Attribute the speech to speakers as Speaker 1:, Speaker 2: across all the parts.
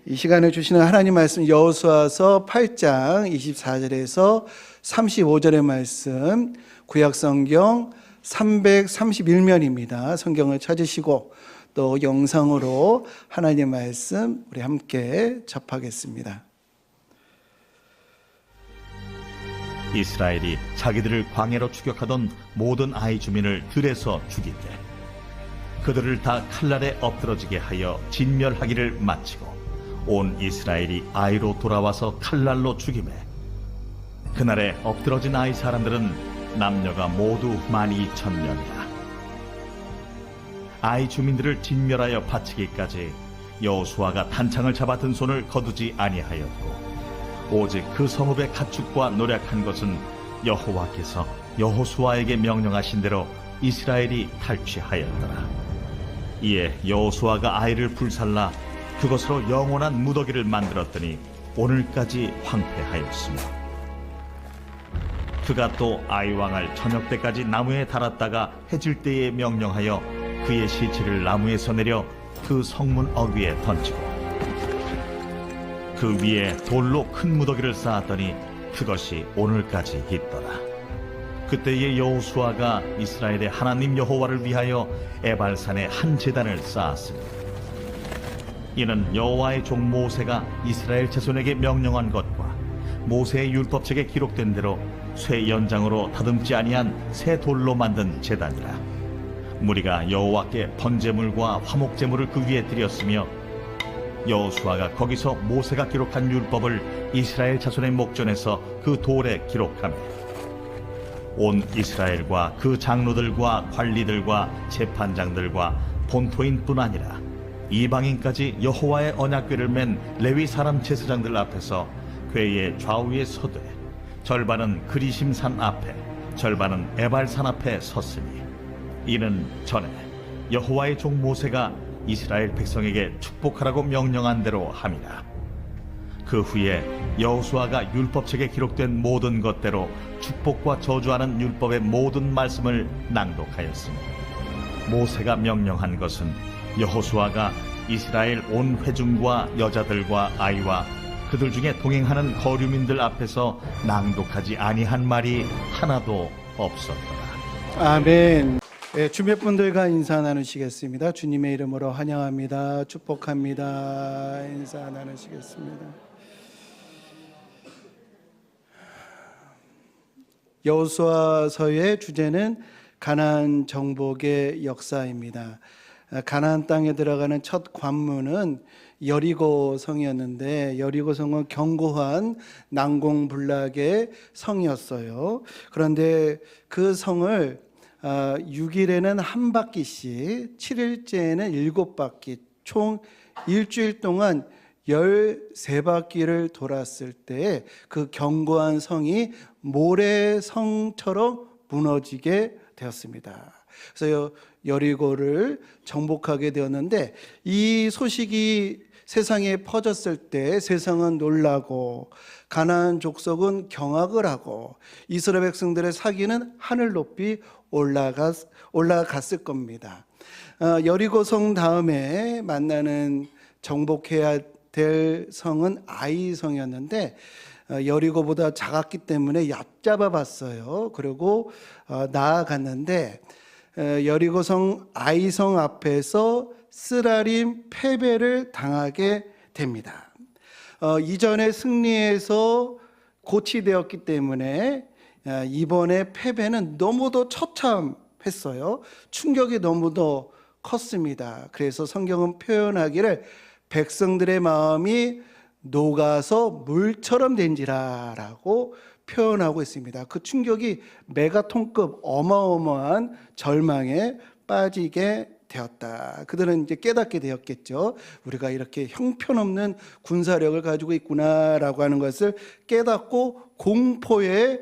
Speaker 1: 이 시간에 주시는 하나님 말씀 여호수아서 8장 24절에서 35절의 말씀, 구약성경 331면입니다. 성경을 찾으시고 또 영상으로 하나님 말씀 우리 함께 접하겠습니다.
Speaker 2: 이스라엘이 자기들을 광야로 추격하던 모든 아이 주민을 들에서 죽이되 그들을 다 칼날에 엎드러지게 하여 진멸하기를 마치고 온 이스라엘이 아이로 돌아와서 칼날로 죽이매 그날에 엎드러진 아이 사람들은 남녀가 모두 12,000명이라. 아이 주민들을 진멸하여 바치기까지 여호수아가 단창을 잡아 든 손을 거두지 아니하였고 오직 그 성읍의 가축과 노략한 것은 여호와께서 여호수아에게 명령하신 대로 이스라엘이 탈취하였더라. 이에 여호수아가 아이를 불살라 그것으로 영원한 무더기를 만들었더니 오늘까지 황폐하였으며 그가 또 아이 왕을 저녁 때까지 나무에 달았다가 해질 때에 명령하여 그의 시체를 나무에서 내려 그 성문 어귀에 던지고 그 위에 돌로 큰 무더기를 쌓았더니 그것이 오늘까지 있더라. 그때에 여호수아가 이스라엘의 하나님 여호와를 위하여 에발산에 한 제단을 쌓았으니 이는 여호와의 종 모세가 이스라엘 자손에게 명령한 것과 모세의 율법책에 기록된 대로 쇠 연장으로 다듬지 아니한 새 돌로 만든 제단이라. 무리가 여호와께 번제물과 화목제물을 그 위에 드렸으며 여호수아가 거기서 모세가 기록한 율법을 이스라엘 자손의 목전에서 그 돌에 기록하며 온 이스라엘과 그 장로들과 관리들과 재판장들과 본토인뿐 아니라 이방인까지 여호와의 언약궤를 맨 레위 사람 제사장들 앞에서 궤의 좌우에 서되 절반은 그리심산 앞에 절반은 에발산 앞에 섰으니 이는 전에 여호와의 종 모세가 이스라엘 백성에게 축복하라고 명령한 대로 함이라. 그 후에 여호수아가 율법책에 기록된 모든 것대로 축복과 저주하는 율법의 모든 말씀을 낭독하였으니 모세가 명령한 것은 여호수아가 이스라엘 온 회중과 여자들과 아이와 그들 중에 동행하는 거류민들 앞에서 낭독하지 아니한 말이 하나도 없었더라.
Speaker 1: 아멘. 네, 주변 분들과 인사 나누시겠습니다. 주님의 이름으로 환영합니다. 축복합니다. 인사 나누시겠습니다. 여호수아서의 주제는 가나안 정복의 역사입니다. 가나안 땅에 들어가는 첫 관문은 여리고 성이었는데 여리고 성은 견고한 난공불락의 성이었어요. 그런데 그 성을 6일에는 한 바퀴씩 7일째에는 7바퀴 총 일주일 동안 13바퀴를 돌았을 때 그 견고한 성이 모래성처럼 무너지게 되었습니다. 그래서 여리고를 정복하게 되었는데 이 소식이 세상에 퍼졌을 때 세상은 놀라고 가나안 족속은 경악을 하고 이스라엘 백성들의 사기는 하늘 높이 올라갔을 겁니다. 여리고 성 다음에 만나는 정복해야 될 성은 아이 성이었는데 여리고보다 작았기 때문에 얕잡아 봤어요. 그리고 나아갔는데 여리고성 아이성 앞에서 쓰라림 패배를 당하게 됩니다. 이전에 승리해서 고치되었기 때문에 이번에 패배는 너무도 처참했어요. 충격이 너무도 컸습니다. 그래서 성경은 표현하기를 백성들의 마음이 녹아서 물처럼 된지라 라고 표현하고 있습니다. 그 충격이 메가톤급 어마어마한 절망에 빠지게 되었다. 그들은 이제 깨닫게 되었겠죠. 우리가 이렇게 형편없는 군사력을 가지고 있구나라고 하는 것을 깨닫고 공포에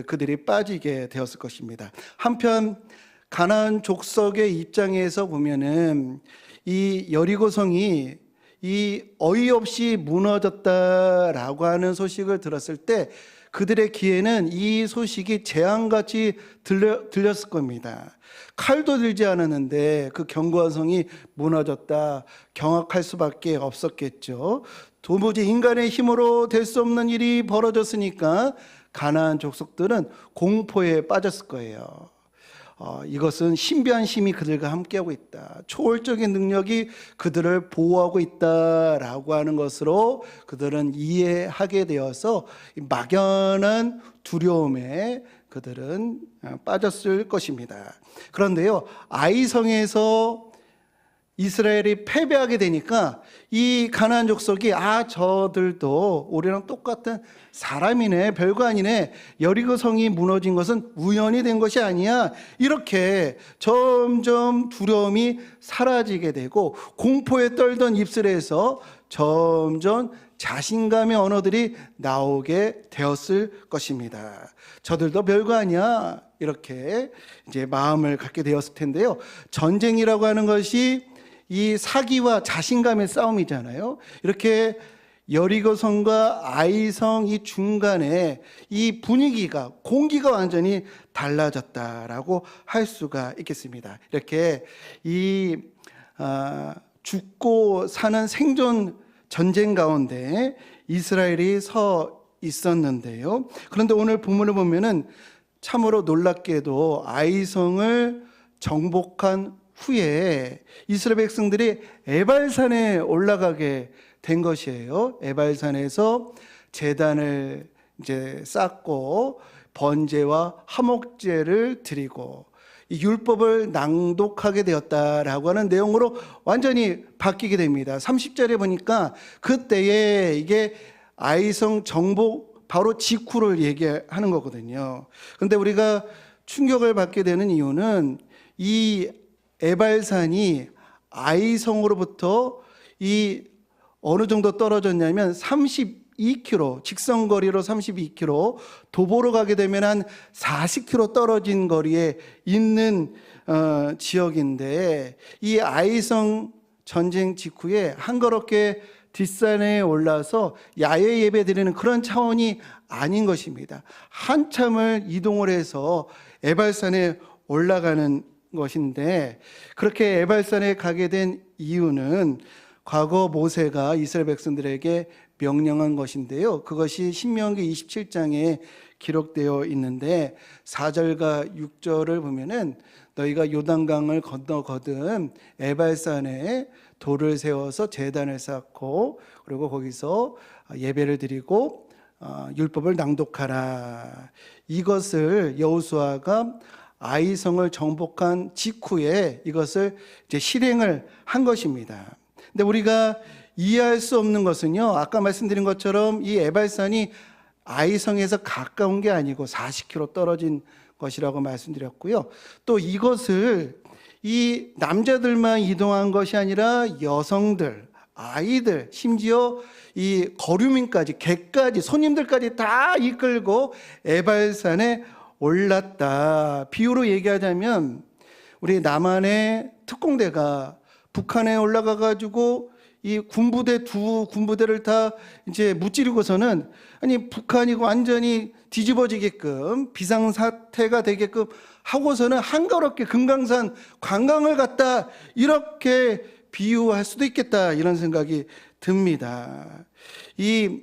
Speaker 1: 그들이 빠지게 되었을 것입니다. 한편 가나안 족속의 입장에서 보면은 이 여리고성이 이 어이없이 무너졌다라고 하는 소식을 들었을 때 그들의 귀에는 이 소식이 재앙같이 들렸을 겁니다. 칼도 들지 않았는데 그 견고한 성이 무너졌다. 경악할 수밖에 없었겠죠. 도무지 인간의 힘으로 될 수 없는 일이 벌어졌으니까 가나안 족속들은 공포에 빠졌을 거예요. 이것은 신비한 힘이 그들과 함께하고 있다. 초월적인 능력이 그들을 보호하고 있다라고 하는 것으로 그들은 이해하게 되어서 막연한 두려움에 그들은 빠졌을 것입니다. 그런데요, 아이성에서 이스라엘이 패배하게 되니까 이 가나안 족속이 저들도 우리랑 똑같은 사람이네, 별거 아니네, 여리고 성이 무너진 것은 우연이 된 것이 아니야, 이렇게 점점 두려움이 사라지게 되고 공포에 떨던 입술에서 점점 자신감의 언어들이 나오게 되었을 것입니다. 저들도 별거 아니야, 이렇게 이제 마음을 갖게 되었을 텐데요. 전쟁이라고 하는 것이 이 사기와 자신감의 싸움이잖아요. 이렇게 여리고성과 아이성 이 중간에 이 분위기가, 공기가 완전히 달라졌다라고 할 수가 있겠습니다. 이렇게 죽고 사는 생존 전쟁 가운데 이스라엘이 서 있었는데요. 그런데 오늘 본문을 보면은 참으로 놀랍게도 아이성을 정복한 후에 이스라엘 백성들이 에발산에 올라가게 된 것이에요. 에발산에서 제단을 이제 쌓고 번제와 화목제를 드리고 이 율법을 낭독하게 되었다라고 하는 내용으로 완전히 바뀌게 됩니다. 30절에 보니까 그때에 이게 아이성 정복 바로 직후를 얘기하는 거거든요. 그런데 우리가 충격을 받게 되는 이유는 이 에발산이 아이성으로부터 이 어느 정도 떨어졌냐면 32km, 직선거리로 32km, 도보로 가게 되면 한 40km 떨어진 거리에 있는 지역인데, 이 아이성 전쟁 직후에 한가롭게 뒷산에 올라서 야외 예배 드리는 그런 차원이 아닌 것입니다. 한참을 이동을 해서 에발산에 올라가는 것인데, 그렇게 에발산에 가게 된 이유는 과거 모세가 이스라엘 백성들에게 명령한 것인데요. 그것이 신명기 27장에 기록되어 있는데 4절과 6절을 보면은 너희가 요단강을 건너거든 에발산에 돌을 세워서 제단을 쌓고 그리고 거기서 예배를 드리고 율법을 낭독하라. 이것을 여호수아가 아이성을 정복한 직후에 이것을 이제 실행을 한 것입니다. 근데 우리가 이해할 수 없는 것은요, 아까 말씀드린 것처럼 이 에발산이 아이성에서 가까운 게 아니고 40km 떨어진 것이라고 말씀드렸고요. 또 이것을 이 남자들만 이동한 것이 아니라 여성들, 아이들, 심지어 이 거류민까지, 객까지, 손님들까지 다 이끌고 에발산에 올랐다. 비유로 얘기하자면 우리 남한의 특공대가 북한에 올라가 가지고 이 두 군부대를 다 이제 무찌르고서는 아니 북한이 완전히 뒤집어지게끔 비상사태가 되게끔 하고서는 한가롭게 금강산 관광을 갔다, 이렇게 비유할 수도 있겠다, 이런 생각이 듭니다. 이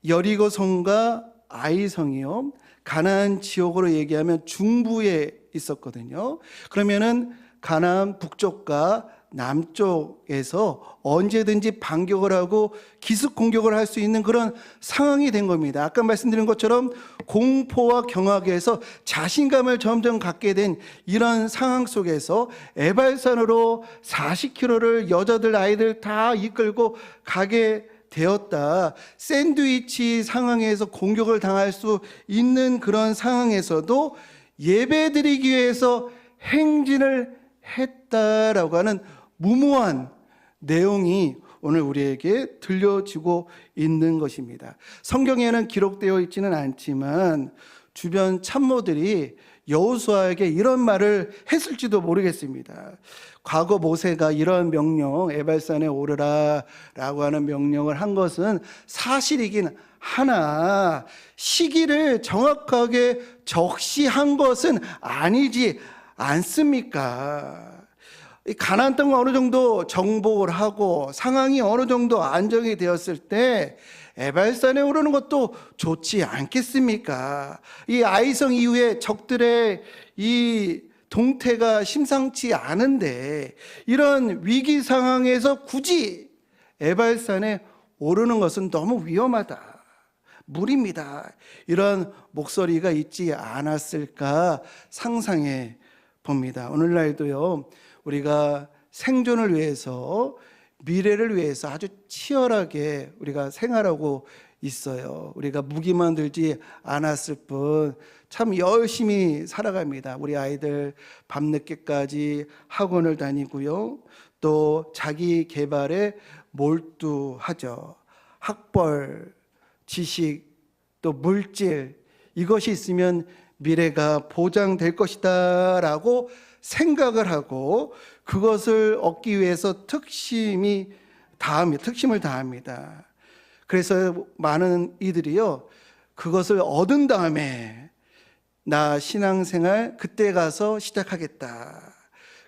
Speaker 1: 여리고성과 아이성이요, 가나안 지역으로 얘기하면 중부에 있었거든요. 그러면은 가나안 북쪽과 남쪽에서 언제든지 반격을 하고 기습 공격을 할 수 있는 그런 상황이 된 겁니다. 아까 말씀드린 것처럼 공포와 경악에서 자신감을 점점 갖게 된 이런 상황 속에서 에발산으로 40km를 여자들 아이들 다 이끌고 가게 되었다. 샌드위치 상황에서 공격을 당할 수 있는 그런 상황에서도 예배드리기 위해서 행진을 했다라고 하는 무모한 내용이 오늘 우리에게 들려지고 있는 것입니다. 성경에는 기록되어 있지는 않지만 주변 참모들이 여호수아에게 이런 말을 했을지도 모르겠습니다. 과거 모세가 이런 명령, 에발산에 오르라라고 하는 명령을 한 것은 사실이긴 하나 시기를 정확하게 적시한 것은 아니지 않습니까? 이 가나안 땅을 어느 정도 정복을 하고 상황이 어느 정도 안정이 되었을 때 에발산에 오르는 것도 좋지 않겠습니까? 이 아이성 이후에 적들의 이 동태가 심상치 않은데 이런 위기 상황에서 굳이 에발산에 오르는 것은 너무 위험하다, 무리입니다, 이런 목소리가 있지 않았을까 상상해 봅니다. 오늘날도요, 우리가 생존을 위해서, 미래를 위해서 아주 치열하게 우리가 생활하고 있어요. 우리가 무기만 들지 않았을 뿐 참 열심히 살아갑니다. 우리 아이들 밤늦게까지 학원을 다니고요, 또 자기 개발에 몰두하죠. 학벌, 지식, 또 물질, 이것이 있으면 미래가 보장될 것이다 라고 생각을 하고 그것을 얻기 위해서 특심을 다합니다. 그래서 많은 이들이요, 그것을 얻은 다음에 나 신앙생활 그때 가서 시작하겠다,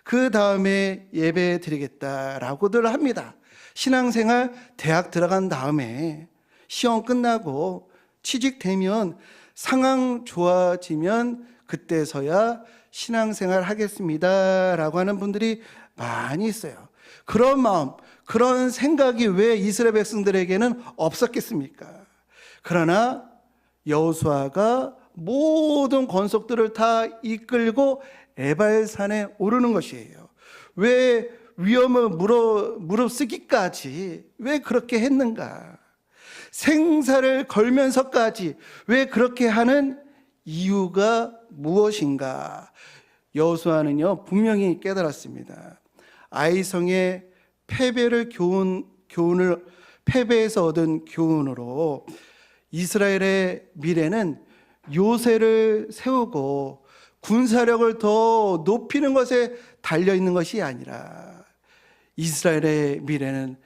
Speaker 1: 그 다음에 예배 드리겠다라고들 합니다. 신앙생활 대학 들어간 다음에 시험 끝나고 취직되면 상황 좋아지면 그때서야 신앙생활 하겠습니다 라고 하는 분들이 많이 있어요. 그런 마음, 그런 생각이 왜 이스라엘 백성들에게는 없었겠습니까? 그러나 여호수아가 모든 권속들을 다 이끌고 에발산에 오르는 것이에요. 왜 위험을 무릅쓰기까지 왜 그렇게 했는가? 생사를 걸면서까지 왜 그렇게 하는 이유가 무엇인가? 여호수아는요, 분명히 깨달았습니다. 아이성의 패배에서 얻은 교훈으로 이스라엘의 미래는 요새를 세우고 군사력을 더 높이는 것에 달려 있는 것이 아니라 이스라엘의 미래는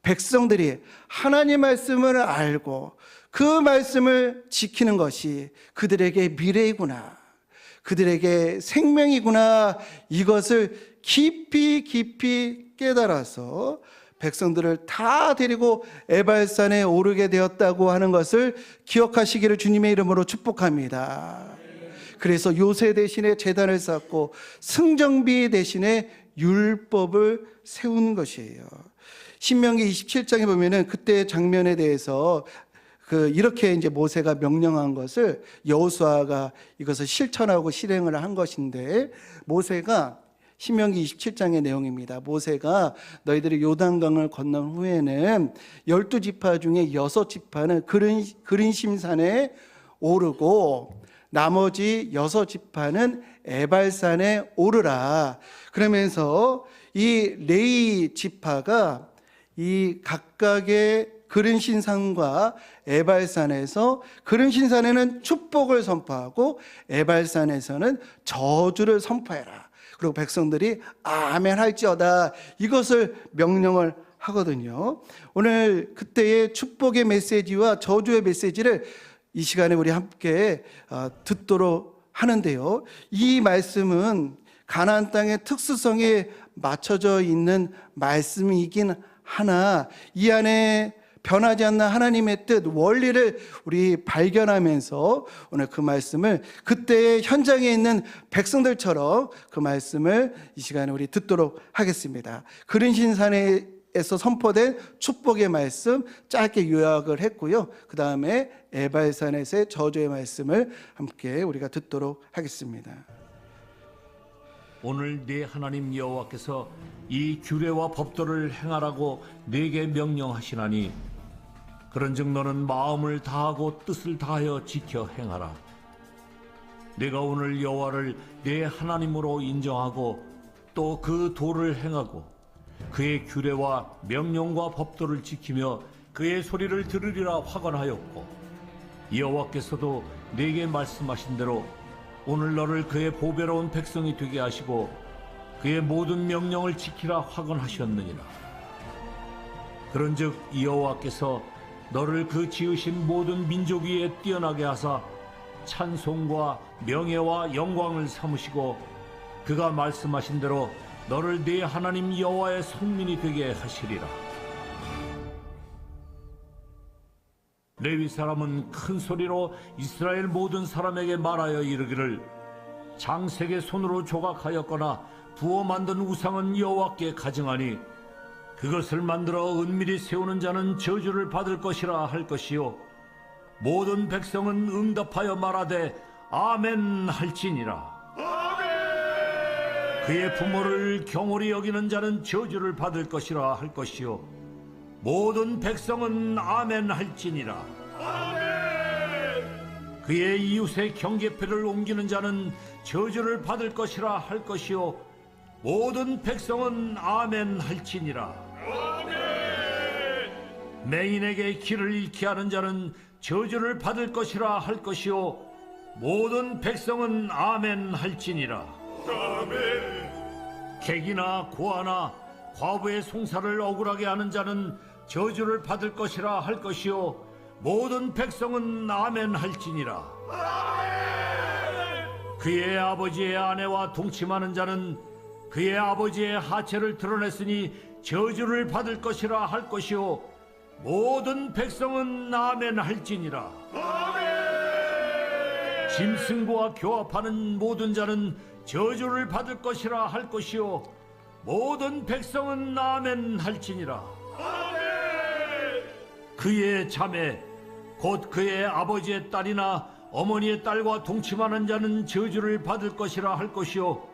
Speaker 1: 백성들이 하나님 말씀을 알고 그 말씀을 지키는 것이 그들에게 미래이구나, 그들에게 생명이구나, 이것을 깊이 깨달아서 백성들을 다 데리고 에발산에 오르게 되었다고 하는 것을 기억하시기를 주님의 이름으로 축복합니다. 그래서 요새 대신에 제단을 쌓고 승정비 대신에 율법을 세운 것이에요. 신명기 27장에 보면은 그때 장면에 대해서 이렇게 이제 모세가 명령한 것을 여호수아가 이것을 실천하고 실행을 한 것인데, 모세가 신명기 27장의 내용입니다. 모세가 너희들이 요단강을 건넌 후에는 12지파 중에 6지파는 그린심산에 오르고 나머지 6지파는 에발산에 오르라. 그러면서 이 레위 지파가 이 각각의 그른신산과 에발산에서, 그른신산에는 축복을 선포하고 에발산에서는 저주를 선포해라. 그리고 백성들이 아멘 할지어다, 이것을 명령을 하거든요. 오늘 그때의 축복의 메시지와 저주의 메시지를 이 시간에 우리 함께 듣도록 하는데요, 이 말씀은 가나안 땅의 특수성에 맞춰져 있는 말씀이긴 하나 이 안에 변하지 않는 하나님의 뜻, 원리를 우리 발견하면서 오늘 그 말씀을 그때의 현장에 있는 백성들처럼 그 말씀을 이 시간에 우리 듣도록 하겠습니다. 그린신산에서 선포된 축복의 말씀 짧게 요약을 했고요, 그 다음에 에발산에서의 저주의 말씀을 함께 우리가 듣도록 하겠습니다.
Speaker 3: 오늘 네 하나님 여호와께서 이 규례와 법도를 행하라고 네게 명령하시나니 그런즉 너는 마음을 다하고 뜻을 다하여 지켜 행하라. 네가 오늘 여호와를 네 하나님으로 인정하고 또 그 도를 행하고 그의 규례와 명령과 법도를 지키며 그의 소리를 들으리라 확언하였고, 여호와께서도 네게 말씀하신 대로 오늘 너를 그의 보배로운 백성이 되게 하시고 그의 모든 명령을 지키라 화건하셨느니라. 그런즉 여호와께서 너를 그 지으신 모든 민족 위에 뛰어나게 하사 찬송과 명예와 영광을 삼으시고 그가 말씀하신 대로 너를 네 하나님 여호와의 성민이 되게 하시리라. 레위 사람은 큰 소리로 이스라엘 모든 사람에게 말하여 이르기를 장색의 손으로 조각하였거나 부어 만든 우상은 여호와께 가증하니 그것을 만들어 은밀히 세우는 자는 저주를 받을 것이라 할 것이요 모든 백성은 응답하여 말하되 아멘 할지니라. 그의 부모를 경홀히 여기는 자는 저주를 받을 것이라 할 것이요 모든 백성은 아멘 할지니라. 그의 이웃의 경계패를 옮기는 자는 저주를 받을 것이라 할 것이요 모든 백성은 아멘 할지니라. 맹인에게 길을 잃게 하는 자는 저주를 받을 것이라 할 것이요 모든 백성은 아멘 할지니라. 객이나 고아나 과부의 송사를 억울하게 하는 자는 저주를 받을 것이라 할 것이요 모든 백성은 아멘 할지니라. 그의 아버지의 아내와 동침하는 자는 그의 아버지의 하체를 드러냈으니 저주를 받을 것이라 할 것이요 모든 백성은 아멘 할지니라. 짐승과 교합하는 모든 자는 저주를 받을 것이라 할 것이요 모든 백성은 아멘 할지니라. 그의 자매 곧 그의 아버지의 딸이나 어머니의 딸과 동침하는 자는 저주를 받을 것이라 할 것이요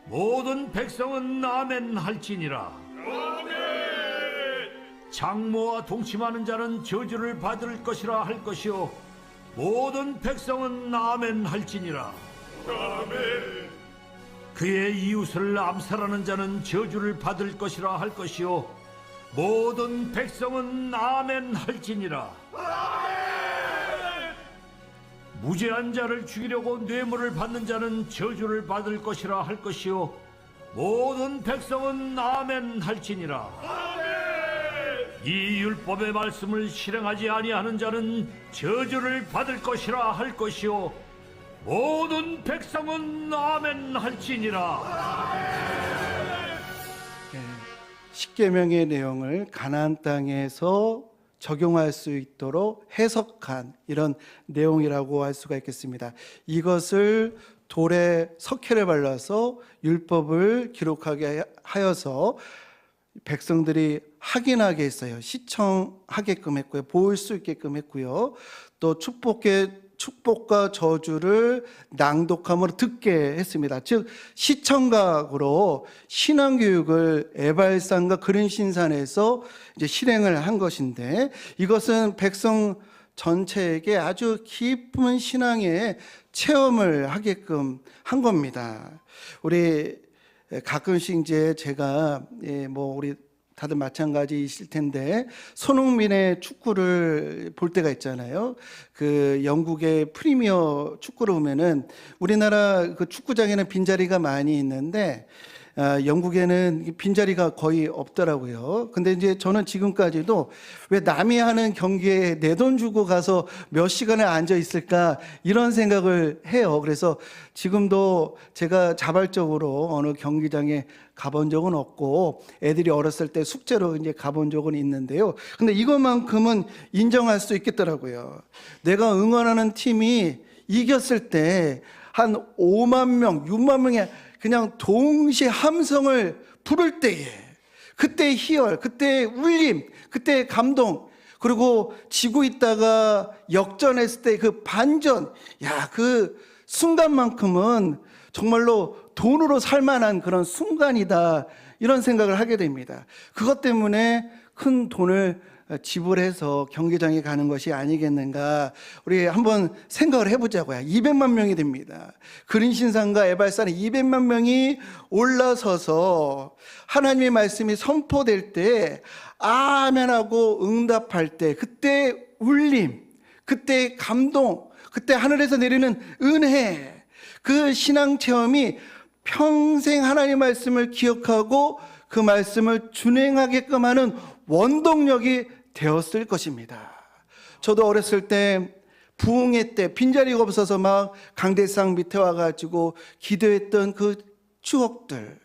Speaker 3: 모든 백성은 아멘 할지니라. 장모와 동침하는 자는 저주를 받을 것이라 할 것이요 모든 백성은 아멘 할지니라. 그의 이웃을 암살하는 자는 저주를 받을 것이라 할 것이요 모든 백성은 아멘 할지니라. 무죄한 자를 죽이려고 뇌물을 받는 자는 저주를 받을 것이라 할 것이요 모든 백성은 아멘 할지니라. 이 율법의 말씀을 실행하지 아니하는 자는 저주를 받을 것이라 할 것이요 모든 백성은 아멘 할지니라.
Speaker 1: 십계명의 내용을 가나안 땅에서 적용할 수 있도록 해석한 이런 내용이라고 할 수가 있겠습니다. 이것을 돌에 석회를 발라서 율법을 기록하게 하여서 백성들이 확인하게 했어요. 시청하게끔 했고요. 볼 수 있게끔 했고요. 또 축복과 저주를 낭독함으로 듣게 했습니다. 즉 시청각으로 신앙교육을 에발산과 그린신산에서 이제 실행을 한 것인데 이것은 백성 전체에게 아주 깊은 신앙의 체험을 하게끔 한 겁니다. 우리 가끔씩 이제 제가 우리 다들 마찬가지이실 텐데 손흥민의 축구를 볼 때가 있잖아요. 그 영국의 프리미어 축구를 보면은 우리나라 그 축구장에는 빈자리가 많이 있는데 영국에는 빈자리가 거의 없더라고요. 근데 이제 저는 지금까지도 왜 남이 하는 경기에 내 돈 주고 가서 몇 시간을 앉아 있을까 이런 생각을 해요. 그래서 지금도 제가 자발적으로 어느 경기장에 가본 적은 없고 애들이 어렸을 때 숙제로 이제 가본 적은 있는데요. 근데 이것만큼은 인정할 수 있겠더라고요. 내가 응원하는 팀이 이겼을 때 한 5만 명, 6만 명의 그냥 동시에 함성을 부를 때에 그때의 희열, 그때의 울림, 그때의 감동, 그리고 지고 있다가 역전했을 때 그 반전, 그 순간만큼은 정말로 돈으로 살만한 그런 순간이다 이런 생각을 하게 됩니다. 그것 때문에 큰 돈을 지불해서 경기장에 가는 것이 아니겠는가. 우리 한번 생각을 해보자고요. 200만 명이 됩니다. 그린신산과 에발산에 200만 명이 올라서서 하나님의 말씀이 선포될 때 아멘하고 응답할 때 그때 울림, 그때 감동, 그때 하늘에서 내리는 은혜, 그 신앙 체험이 평생 하나님 말씀을 기억하고 그 말씀을 준행하게끔 하는 원동력이 되었을 것입니다. 저도 어렸을 때 부흥회 때 빈자리가 없어서 막 강대상 밑에 와가지고 기도했던 그 추억들,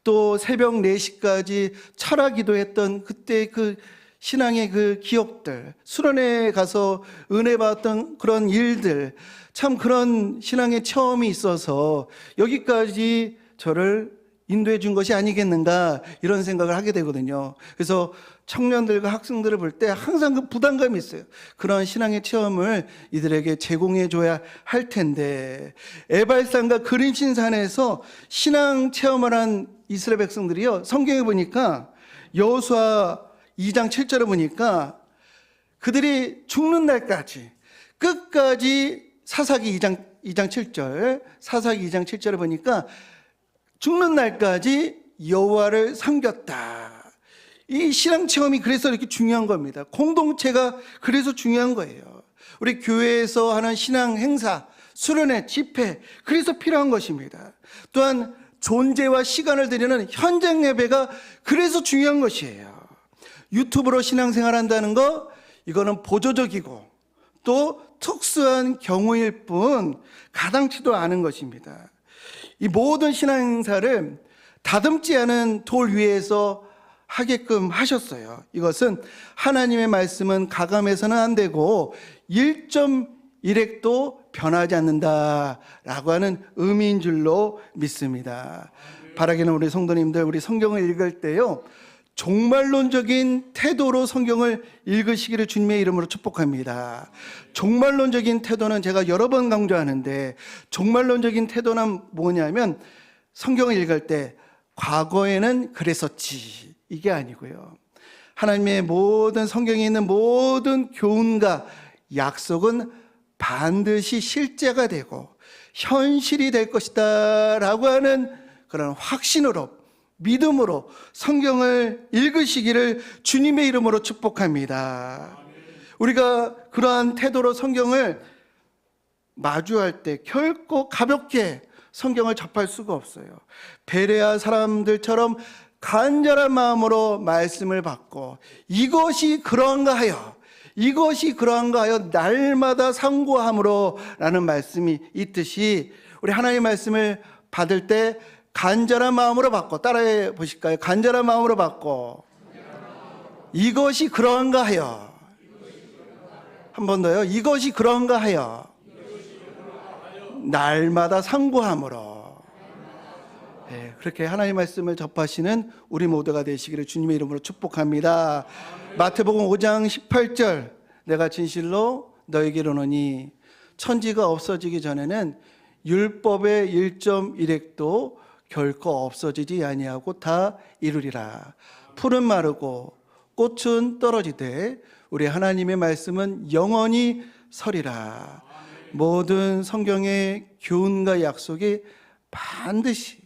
Speaker 1: 또 새벽 4시까지 철야 기도했던 그때 그 신앙의 그 기억들, 수련회에 가서 은혜 받았던 그런 일들, 참 그런 신앙의 체험이 있어서 여기까지 저를 인도해 준 것이 아니겠는가 이런 생각을 하게 되거든요. 그래서 청년들과 학생들을 볼 때 항상 그 부담감이 있어요. 그런 신앙의 체험을 이들에게 제공해 줘야 할 텐데, 에발산과 그린신산에서 신앙 체험을 한 이스라엘 백성들이요, 성경에 보니까 여호수아 2장 7절에 보니까 그들이 죽는 날까지 끝까지 사사기 2장 7절, 사사기 2장 7절에 보니까 죽는 날까지 여호와를 섬겼다. 이 신앙 체험이 그래서 이렇게 중요한 겁니다. 공동체가 그래서 중요한 거예요. 우리 교회에서 하는 신앙 행사, 수련회, 집회, 그래서 필요한 것입니다. 또한 존재와 시간을 드리는 현장 예배가 그래서 중요한 것이에요. 유튜브로 신앙생활 한다는 거, 이거는 보조적이고 또 특수한 경우일 뿐 가당치도 않은 것입니다. 이 모든 신앙 행사를 다듬지 않은 돌 위에서 하게끔 하셨어요. 이것은 하나님의 말씀은 가감해서는 안 되고 1.1핵도 변하지 않는다라고 하는 의미인 줄로 믿습니다. 바라기는 우리 성도님들, 우리 성경을 읽을 때요, 종말론적인 태도로 성경을 읽으시기를 주님의 이름으로 축복합니다. 종말론적인 태도는 제가 여러 번 강조하는데, 종말론적인 태도는 뭐냐면 성경을 읽을 때 과거에는 그랬었지, 이게 아니고요. 하나님의 모든 성경에 있는 모든 교훈과 약속은 반드시 실제가 되고 현실이 될 것이다 라고 하는 그런 확신으로, 믿음으로 성경을 읽으시기를 주님의 이름으로 축복합니다. 우리가 그러한 태도로 성경을 마주할 때 결코 가볍게 성경을 접할 수가 없어요. 베레아 사람들처럼 간절한 마음으로 말씀을 받고 이것이 그러한가 하여, 이것이 그러한가 하여 날마다 상고함으로 라는 말씀이 있듯이, 우리 하나님의 말씀을 받을 때 간절한 마음으로 받고, 따라해 보실까요? 간절한 마음으로 받고 이것이 그러한가 하여, 한 번 더요. 이것이 그러한가 하여 날마다 상고함으로. 네, 그렇게 하나님의 말씀을 접하시는 우리 모두가 되시기를 주님의 이름으로 축복합니다. 마태복음 5장 18절, 내가 진실로 너에게 이르노니 천지가 없어지기 전에는 율법의 1.1핵도 결코 없어지지 아니하고 다 이루리라. 풀은 마르고 꽃은 떨어지되 우리 하나님의 말씀은 영원히 서리라. 모든 성경의 교훈과 약속이 반드시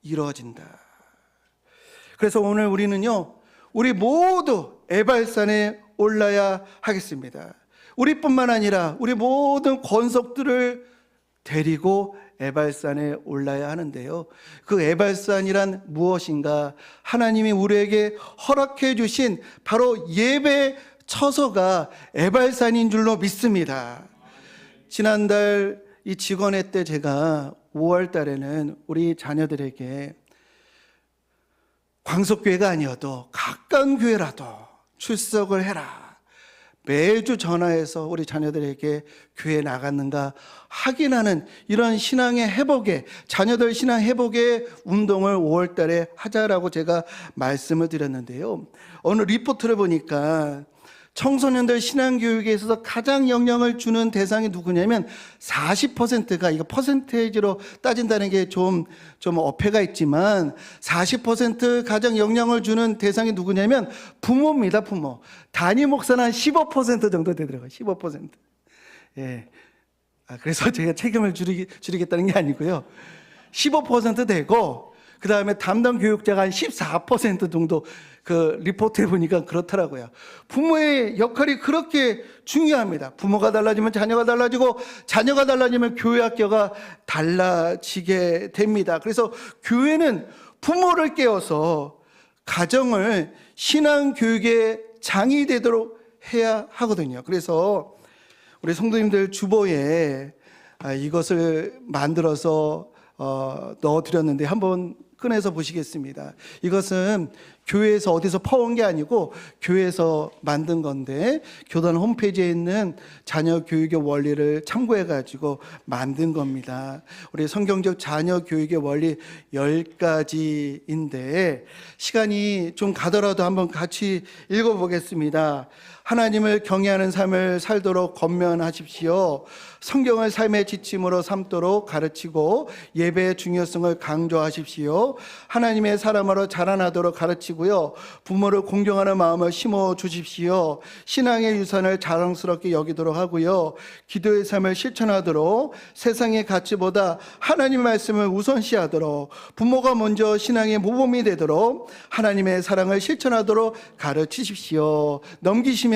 Speaker 1: 이루어진다. 그래서 오늘 우리는요, 우리 모두 에발산에 올라야 하겠습니다. 우리뿐만 아니라 우리 모든 권속들을 데리고 에발산에 올라야 하는데요, 그 에발산이란 무엇인가? 하나님이 우리에게 허락해 주신 바로 예배 처소가 에발산인 줄로 믿습니다. 지난달 이 직원회 때 제가 5월 달에는 우리 자녀들에게 광석교회가 아니어도 가까운 교회라도 출석을 해라, 매주 전화해서 우리 자녀들에게 교회 나갔는가 확인하는 이런 신앙의 회복에, 자녀들 신앙 회복의 운동을 5월 달에 하자라고 제가 말씀을 드렸는데요, 어느 리포트를 보니까 청소년들 신앙교육에 있어서 가장 영향을 주는 대상이 누구냐면 40%가, 이거 퍼센테이지로 따진다는 게 좀 어폐가 있지만 40% 가장 영향을 주는 대상이 누구냐면 부모입니다. 부모. 담임 목사는 한 15% 정도 되더라고요. 15%. 예. 그래서 제가 책임을 줄이겠다는 게 아니고요. 15% 되고, 그 다음에 담당 교육자가 한 14% 정도 그 리포트해 보니까 그렇더라고요. 부모의 역할이 그렇게 중요합니다. 부모가 달라지면 자녀가 달라지고 자녀가 달라지면 교회 학교가 달라지게 됩니다. 그래서 교회는 부모를 깨워서 가정을 신앙교육의 장이 되도록 해야 하거든요. 그래서 우리 성도님들 주보에 이것을 만들어서 넣어드렸는데 한번 꺼내서 보시겠습니다. 이것은 교회에서 어디서 퍼온 게 아니고 교회에서 만든 건데 교단 홈페이지에 있는 자녀 교육의 원리를 참고해 가지고 만든 겁니다. 우리 성경적 자녀 교육의 원리 10가지인데 시간이 좀 가더라도 한번 같이 읽어보겠습니다. 하나님을 경외하는 삶을 살도록 권면하십시오. 성경을 삶의 지침으로 삼도록 가르치고 예배의 중요성을 강조하십시오. 하나님의 사람으로 자라나도록 가르치고요. 부모를 공경하는 마음을 심어 주십시오. 신앙의 유산을 자랑스럽게 여기도록 하고요. 기도의 삶을 실천하도록 세상의 가치보다 하나님의 말씀을 우선시하도록 부모가 먼저 신앙의 모범이 되도록 하나님의 사랑을 실천하도록 가르치십시오. 넘기시면은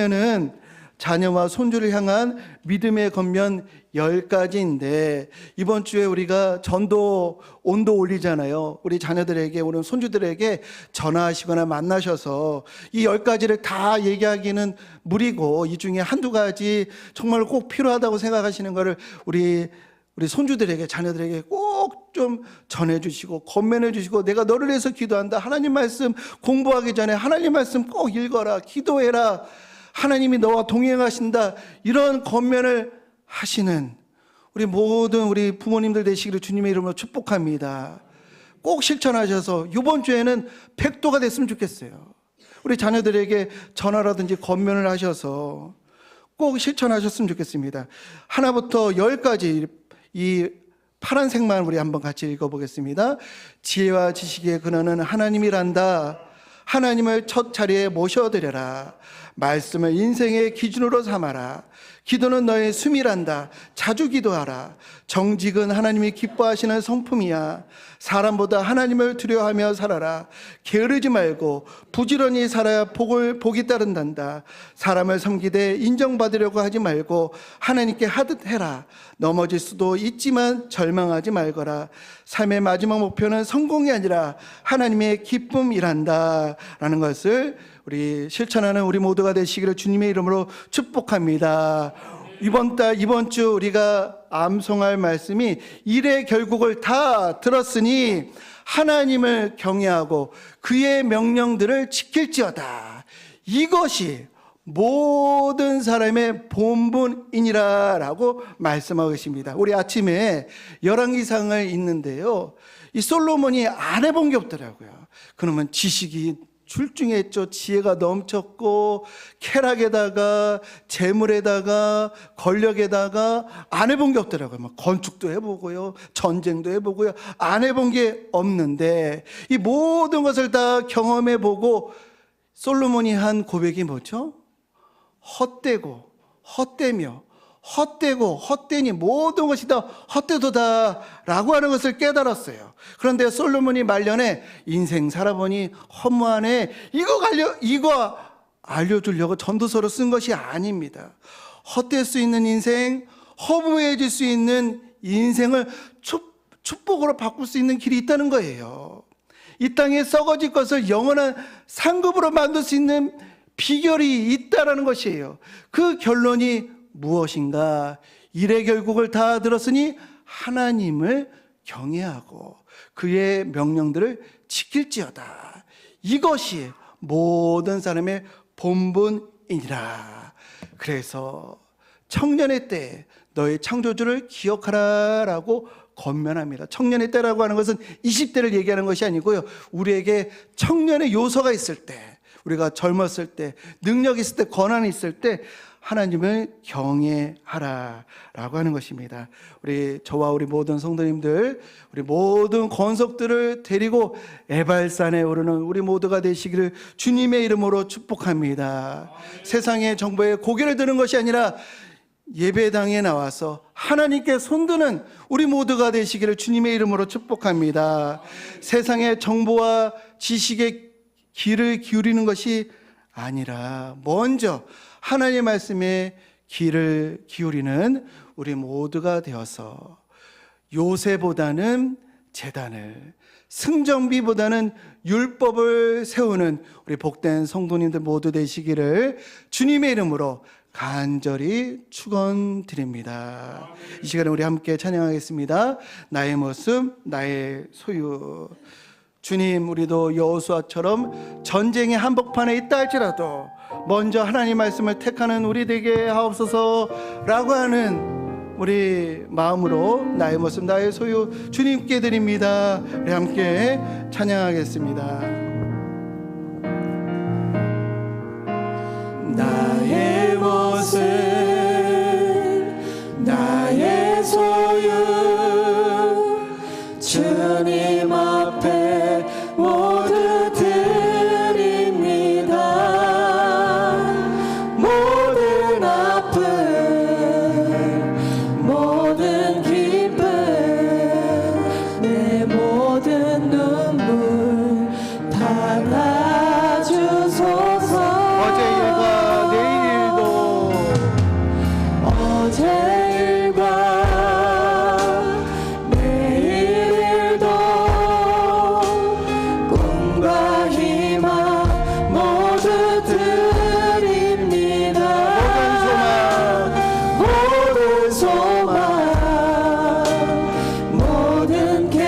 Speaker 1: 자녀와 손주를 향한 믿음의 겉면 10가지인데 이번 주에 우리가 전도 온도 올리잖아요. 우리 자녀들에게 우리 손주들에게 전화하시거나 만나셔서 이 10가지를 다 얘기하기는 무리고 이 중에 한두 가지 정말 꼭 필요하다고 생각하시는 거를 우리 손주들에게 자녀들에게 꼭 좀 전해주시고 권면해주시고 내가 너를 위해서 기도한다. 하나님 말씀 공부하기 전에 하나님 말씀 꼭 읽어라. 기도해라. 하나님이 너와 동행하신다. 이런 권면을 하시는 우리 모든 우리 부모님들 되시기를 주님의 이름으로 축복합니다. 꼭 실천하셔서 이번 주에는 100도가 됐으면 좋겠어요. 우리 자녀들에게 전화라든지 권면을 하셔서 꼭 실천하셨으면 좋겠습니다. 하나부터 10까지 이 파란색만 우리 한번 같이 읽어보겠습니다. 지혜와 지식의 근원은 하나님이란다. 하나님을 첫 자리에 모셔드려라. 말씀을 인생의 기준으로 삼아라. 기도는 너의 숨이란다. 자주 기도하라. 정직은 하나님이 기뻐하시는 성품이야. 사람보다 하나님을 두려워하며 살아라. 게으르지 말고 부지런히 살아야 복이 따른단다. 사람을 섬기되 인정받으려고 하지 말고 하나님께 하듯 해라. 넘어질 수도 있지만 절망하지 말거라. 삶의 마지막 목표는 성공이 아니라 하나님의 기쁨이란다. 라는 것을 우리 실천하는 우리 모두가 되시기를 주님의 이름으로 축복합니다. 이번 주 우리가 암송할 말씀이 일의 결국을 다 들었으니 하나님을 경외하고 그의 명령들을 지킬지어다. 이것이 모든 사람의 본분이니라 라고 말씀하고 계십니다. 우리 아침에 열왕기상을 읽는데요, 이 솔로몬이 안 해본 게 없더라고요. 그러면 지식이 출중했죠. 지혜가 넘쳤고 쾌락에다가 재물에다가 권력에다가 안 해본 게 없더라고요. 막 건축도 해보고요, 전쟁도 해보고요, 안 해본 게 없는데 이 모든 것을 다 경험해보고 솔로몬이 한 고백이 뭐죠? 헛되고 헛되며 헛되고 헛되니 모든 것이 다 헛되도다 라고 하는 것을 깨달았어요. 그런데 솔로몬이 말년에 인생 살아보니 허무하네, 이거 알려주려고 전도서로 쓴 것이 아닙니다. 헛될 수 있는 인생, 허무해질 수 있는 인생을 축복으로 바꿀 수 있는 길이 있다는 거예요. 이 땅에 썩어질 것을 영원한 상급으로 만들 수 있는 비결이 있다라는 것이에요. 그 결론이 무엇인가? 일의 결국을 다 들었으니 하나님을 경외하고 그의 명령들을 지킬지어다. 이것이 모든 사람의 본분이니라. 그래서 청년의 때 너의 창조주를 기억하라 라고 권면합니다. 청년의 때라고 하는 것은 20대를 얘기하는 것이 아니고요, 우리에게 청년의 요소가 있을 때, 우리가 젊었을 때, 능력이 있을 때, 권한이 있을 때 하나님을 경외하라 라고 하는 것입니다. 저와 우리 모든 성도님들, 우리 모든 권속들을 데리고 에발산에 오르는 우리 모두가 되시기를 주님의 이름으로 축복합니다. 세상의 정보에 고개를 드는 것이 아니라 예배당에 나와서 하나님께 손드는 우리 모두가 되시기를 주님의 이름으로 축복합니다. 세상의 정보와 지식에 귀를 기울이는 것이 아니라 먼저 하나님의 말씀에 귀를 기울이는 우리 모두가 되어서 요새보다는 제단을, 승정비보다는 율법을 세우는 우리 복된 성도님들 모두 되시기를 주님의 이름으로 간절히 축원드립니다. 이 시간에 우리 함께 찬양하겠습니다. 나의 모습, 나의 소유. 주님, 우리도 여호수아처럼 전쟁의 한복판에 있다 할지라도 먼저 하나님 말씀을 택하는 우리 되게 하옵소서라고 하는 우리 마음으로 나의 모습, 나의 소유 주님께 드립니다. 우리 함께 찬양하겠습니다. 나의 모습, 나의 소유, 주님 앞에 모두 드립니다. 모든 아픔, 모든 기쁨, 내 모든 눈물 받아주소서. 어제 일과 내일 일도 꿈과 희망 모두 드립니다. 모든 소망, 모든 계획,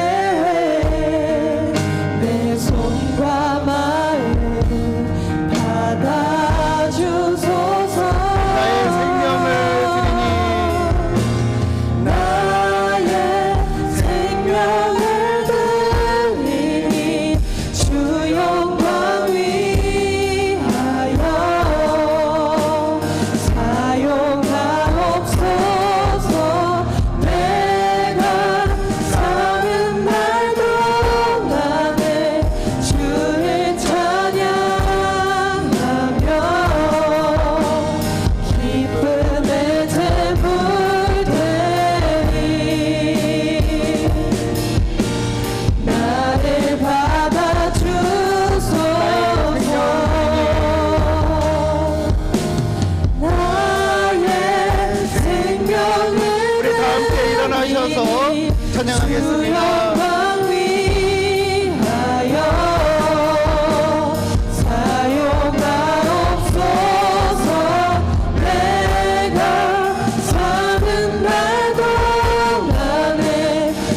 Speaker 1: 내 손과 마음 받아주소서. 나의 생명을 드리니, 나의 생명을 드리니 주 영광 위하여 사용하옵소서. 내가 사는 날 동안에 주를 찬양하며 기쁨의 제물 되리. 나를 받아주소서. 나의 생명을 우리 다 함께 일어나셔서 찬양하겠습니다. 영광 위하여 사용하옵소서. 내가 사는 날 동안에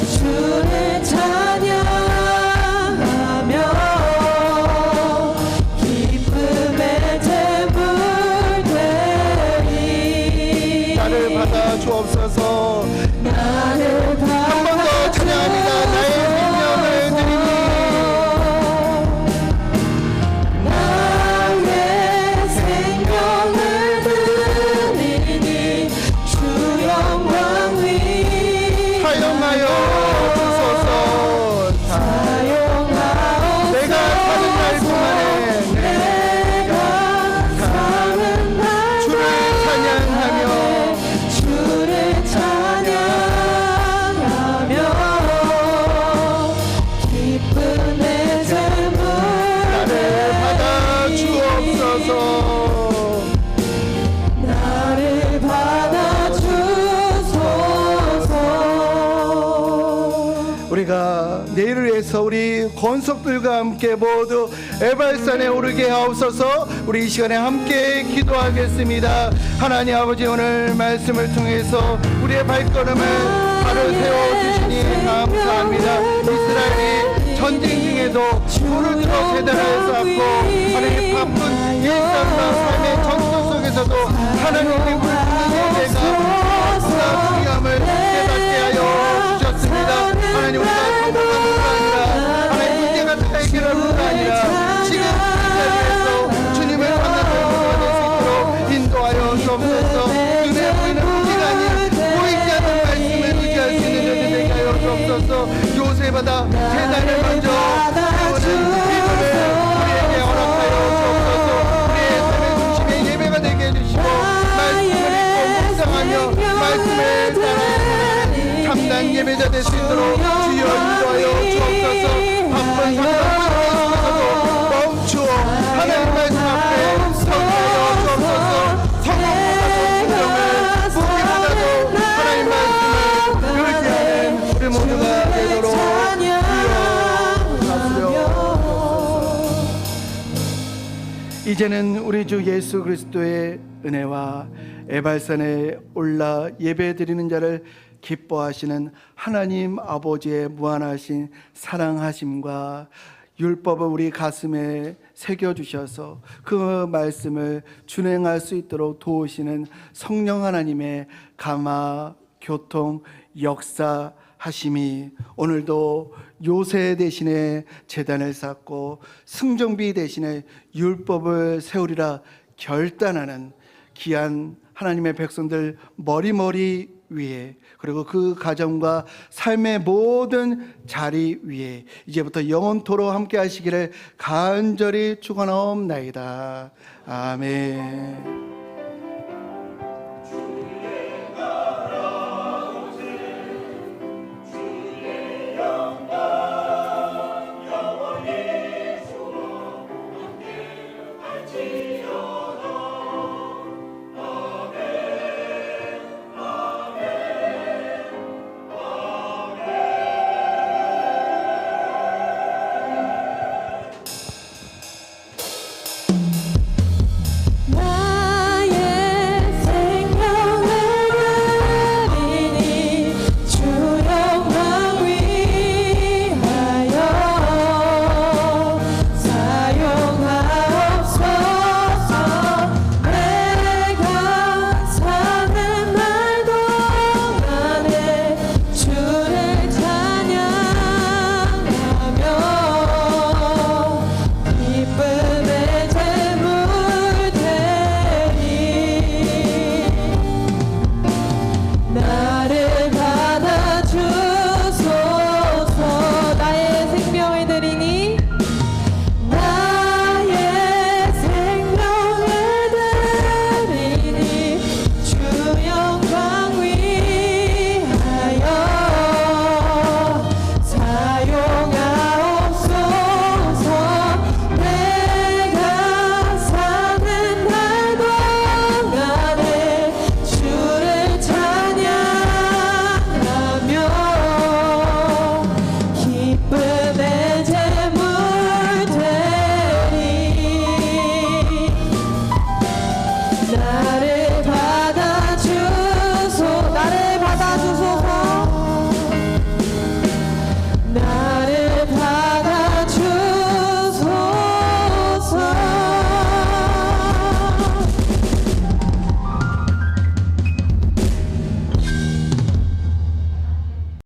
Speaker 1: 주를 찬양하며 기쁨의 제물 되리. 나를 받아 주옵소서. 나를 받아 한 번 더 찬양합니다. 나의 생명을 드리니, 나의 생명을 드리니 주 영광 위 사용하여 주소서. 사용하옵소서. 내가 사는 날 동안에 내가 사는 날 주를 찬양하며 주를 찬양하며 기쁨의 제물 나를 받아 주옵소서. 나를 받아 주소서. 우리가 내일을 위해서 우리 권속들과 함께 모두 에발산에 오르게 하옵소서. 우리 이 시간에 함께 기도하겠습니다. 하나님 아버지, 오늘 말씀을 통해서 우리의 발걸음을 바로 세워주시니 감사합니다. 이스라엘이 전쟁 중에도 돌을 들어 제단을 쌓고 하나님 바쁜 일상과 삶의 전투 속에서도 하나님의 물품의 예배가 너무나 중요함을 깨닫게 하여 주셨습니다. 하나님, 우리가 성공하는 것이 아니라 하나님 문제가 다 해결하는 것이 아니라 지금 이 자리에서 주님을 만나는 모두가 될 수 있도록 인도하여 주옵소서. 눈에 보이는 문제가 아닌 보이지 않는 말씀을 의지할 수 있는 자들 되게 하여 주옵소서. 요새마다 재단을 먼저 세우는 믿음을 우리에게 허락하여 주옵소서. 우리의 삶의 중심에 예배가 되게 해주시고 말씀을 읽고 묵상하며 예배자 될 수 있도록 주여 인도하여 주옵소서. 바쁜 사람을 멈추어 하나님 말씀 앞에 서하여 주옵소서. 성령보다도 성령을 무기보다도 하나님 말씀을 의지하는 우리 모두가 되도록 이제는 우리 주 예수 그리스도의 은혜와 에발산에 올라 예배드리는 자를 기뻐하시는 하나님 아버지의 무한하신 사랑하심과 율법을 우리 가슴에 새겨주셔서 그 말씀을 준행할 수 있도록 도우시는 성령 하나님의 감화, 교통, 역사 하심이 오늘도 요새 대신에 제단을 쌓고 승정비 대신에 율법을 세우리라 결단하는 귀한 하나님의 백성들 머리머리 위에, 그리고 그 가정과 삶의 모든 자리 위에 이제부터 영원토록 함께 하시기를 간절히 축원하옵나이다. 아멘.